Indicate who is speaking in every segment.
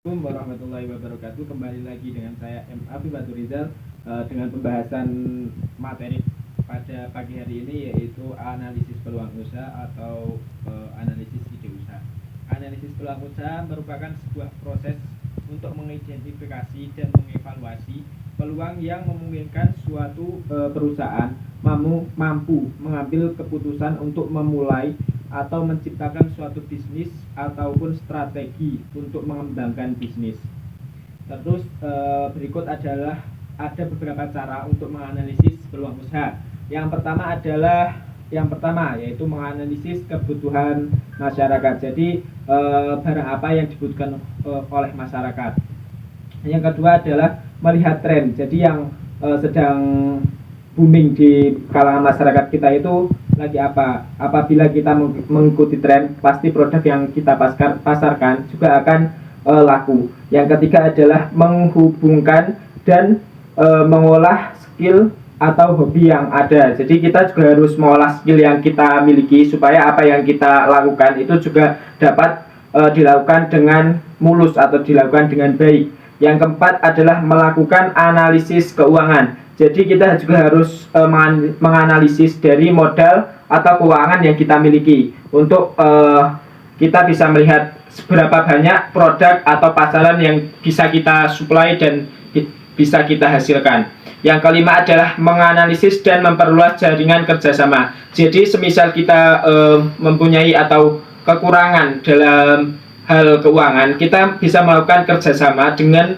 Speaker 1: Assalamualaikum warahmatullahi wabarakatuh. Kembali lagi dengan saya M. Abi Batu Rizal dengan pembahasan materi pada pagi hari ini, yaitu analisis peluang usaha atau analisis ide usaha. Analisis peluang usaha merupakan sebuah proses untuk mengidentifikasi dan mengevaluasi peluang yang memungkinkan suatu perusahaan mampu mengambil keputusan untuk memulai atau menciptakan suatu bisnis ataupun strategi untuk mengembangkan bisnis. Terus berikut adalah ada beberapa cara untuk menganalisis peluang usaha. Yang pertama yaitu menganalisis kebutuhan masyarakat. Jadi barang apa yang dibutuhkan oleh masyarakat. Yang kedua adalah melihat tren. Jadi yang sedang booming di kalangan masyarakat kita itu lagi apa. Apabila kita mengikuti tren, pasti produk yang kita pasarkan juga akan laku. Yang ketiga adalah menghubungkan dan mengolah skill atau hobi yang ada. Jadi kita juga harus mengolah skill yang kita miliki supaya apa yang kita lakukan itu juga dapat dilakukan dengan mulus atau dilakukan dengan baik. Yang keempat adalah melakukan analisis keuangan. Jadi kita juga harus menganalisis dari modal atau keuangan yang kita miliki untuk kita bisa melihat seberapa banyak produk atau pasaran yang bisa kita suplai dan bisa kita hasilkan. Yang kelima adalah menganalisis dan memperluas jaringan kerjasama. Jadi semisal kita mempunyai atau kekurangan dalam hal keuangan, kita bisa melakukan kerjasama dengan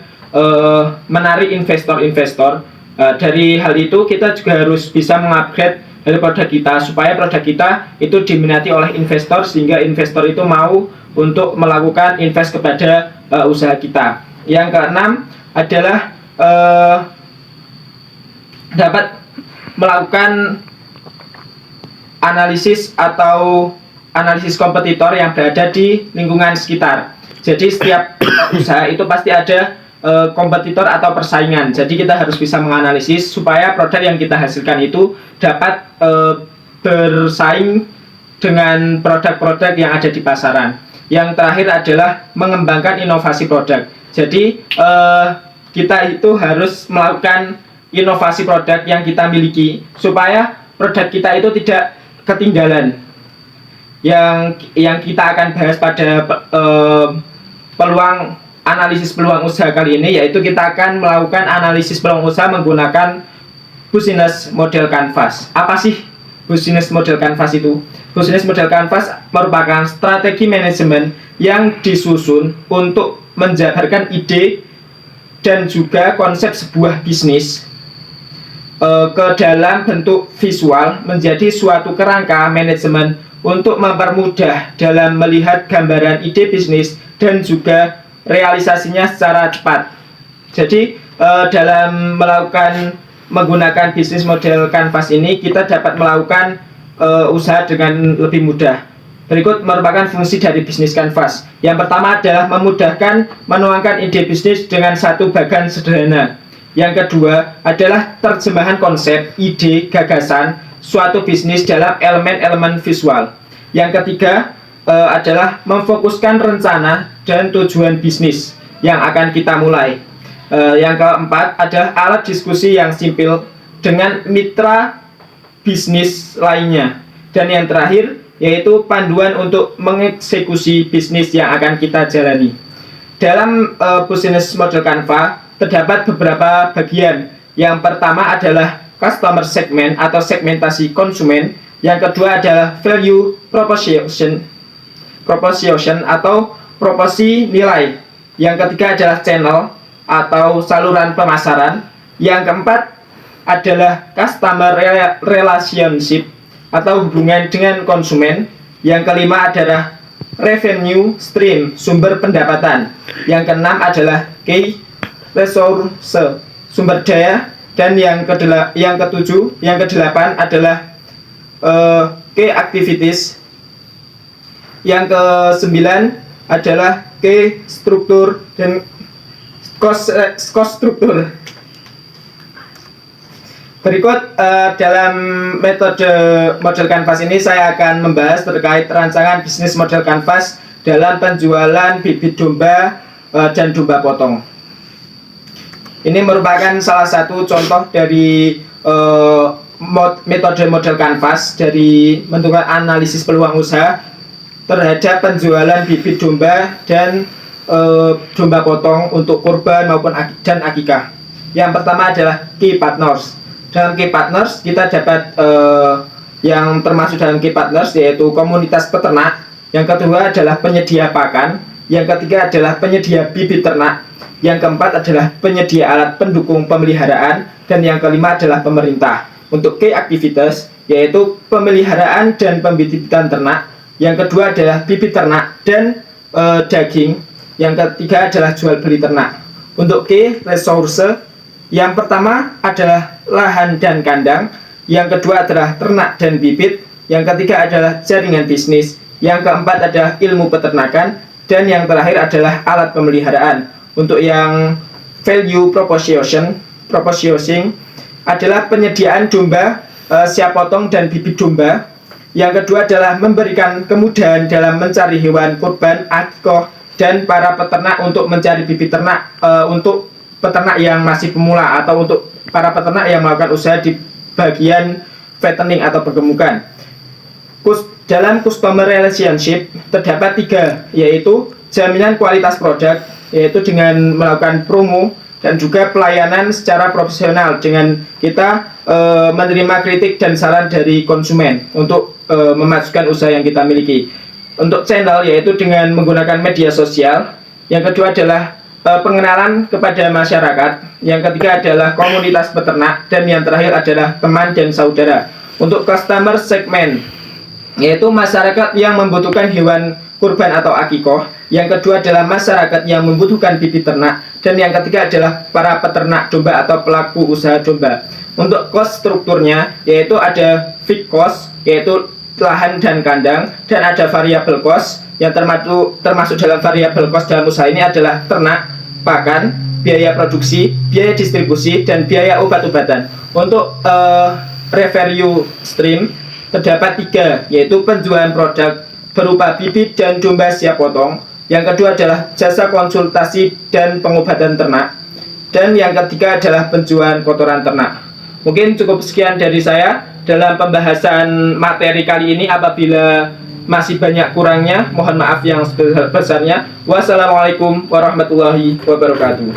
Speaker 1: menarik investor-investor. Dari hal itu kita juga harus bisa mengupgrade dari produk kita supaya produk kita itu diminati oleh investor, sehingga investor itu mau untuk melakukan invest kepada usaha kita. Yang keenam adalah dapat melakukan analisis atau analisis kompetitor yang berada di lingkungan sekitar. Jadi setiap usaha itu pasti ada kompetitor atau persaingan. Jadi kita harus bisa menganalisis supaya produk yang kita hasilkan itu dapat bersaing dengan produk-produk yang ada di pasaran. Yang terakhir adalah mengembangkan inovasi produk. Jadi kita itu harus melakukan inovasi produk yang kita miliki supaya produk kita itu tidak ketinggalan. Yang kita akan bahas pada analisis peluang usaha kali ini, yaitu kita akan melakukan analisis peluang usaha menggunakan business model canvas. Apa sih business model canvas itu? Business model canvas merupakan strategi manajemen yang disusun untuk menjabarkan ide dan juga konsep sebuah bisnis ke dalam bentuk visual menjadi suatu kerangka manajemen untuk mempermudah dalam melihat gambaran ide bisnis dan juga realisasinya secara cepat. Jadi dalam menggunakan bisnis model canvas ini, kita dapat melakukan usaha dengan lebih mudah. Berikut merupakan fungsi dari bisnis canvas. Yang pertama adalah memudahkan menuangkan ide bisnis dengan satu bagan sederhana. Yang kedua adalah terjemahan konsep, ide, gagasan suatu bisnis dalam elemen-elemen visual. Yang ketiga adalah memfokuskan rencana dan tujuan bisnis yang akan kita mulai. Yang keempat adalah alat diskusi yang simpel dengan mitra bisnis lainnya. Dan yang terakhir yaitu panduan untuk mengeksekusi bisnis yang akan kita jalani. Dalam business model Canva terdapat beberapa bagian. Yang pertama adalah customer segment atau segmentasi konsumen. Yang kedua adalah value proposition atau proporsi nilai. Yang ketiga adalah channel atau saluran pemasaran. Yang keempat adalah customer relationship atau hubungan dengan konsumen. Yang kelima adalah revenue stream, sumber pendapatan. Yang keenam adalah key resource, sumber daya. Dan yang kedelapan adalah key activities. Yang ke-9 adalah key struktur dan cost struktur. Berikut dalam metode model canvas ini saya akan membahas terkait rancangan bisnis model canvas dalam penjualan bibit domba
Speaker 2: dan domba potong. Ini merupakan salah satu contoh dari metode model kanvas dari menentukan analisis peluang usaha terhadap penjualan bibit domba dan domba potong untuk kurban maupun dan akikah. Yang pertama adalah key partners. Dalam key partners kita dapat yang termasuk dalam key partners yaitu komunitas peternak. Yang kedua adalah penyedia pakan. Yang ketiga adalah penyedia bibit ternak. Yang keempat adalah penyedia alat pendukung pemeliharaan. Dan yang kelima adalah pemerintah. Untuk key activities yaitu pemeliharaan dan pembibitan ternak. Yang kedua adalah bibit ternak dan daging. Yang ketiga adalah jual beli ternak. Untuk key resource, yang pertama adalah lahan dan kandang. Yang kedua adalah ternak dan bibit. Yang ketiga adalah jaringan bisnis. Yang keempat adalah ilmu peternakan. Dan yang terakhir adalah alat pemeliharaan. Untuk yang value proposition adalah penyediaan domba, siap potong dan bibit domba. Yang kedua adalah memberikan kemudahan dalam mencari hewan kurban, akikoh, dan para peternak untuk mencari bibit ternak untuk peternak yang masih pemula atau untuk para peternak yang melakukan usaha di bagian fattening atau pergemukan. Dalam customer relationship terdapat 3, yaitu jaminan kualitas produk, yaitu dengan melakukan promo, dan juga pelayanan secara profesional dengan kita menerima kritik dan saran dari konsumen untuk memajukan usaha yang kita miliki. Untuk channel yaitu dengan menggunakan media sosial. Yang kedua adalah pengenalan kepada masyarakat. Yang ketiga adalah komunitas peternak. Dan yang terakhir adalah teman dan saudara. Untuk customer segment yaitu masyarakat yang membutuhkan hewan kurban atau akikoh. Yang kedua adalah masyarakat yang membutuhkan bibit ternak. Dan yang ketiga adalah para peternak domba atau pelaku usaha domba. Untuk cost strukturnya yaitu ada fixed cost yaitu lahan dan kandang, dan ada variable cost yang termasuk dalam variable cost dalam usaha ini adalah ternak, pakan, biaya produksi, biaya distribusi, dan biaya obat-obatan. Untuk revenue stream terdapat 3, yaitu penjualan produk berupa bibit dan domba siap potong. Yang kedua adalah jasa konsultasi dan pengobatan ternak. Dan yang ketiga adalah penjualan kotoran ternak. Mungkin cukup sekian dari saya dalam pembahasan materi kali ini. Apabila masih banyak kurangnya, mohon maaf yang sebesar-besarnya. Wassalamualaikum warahmatullahi wabarakatuh.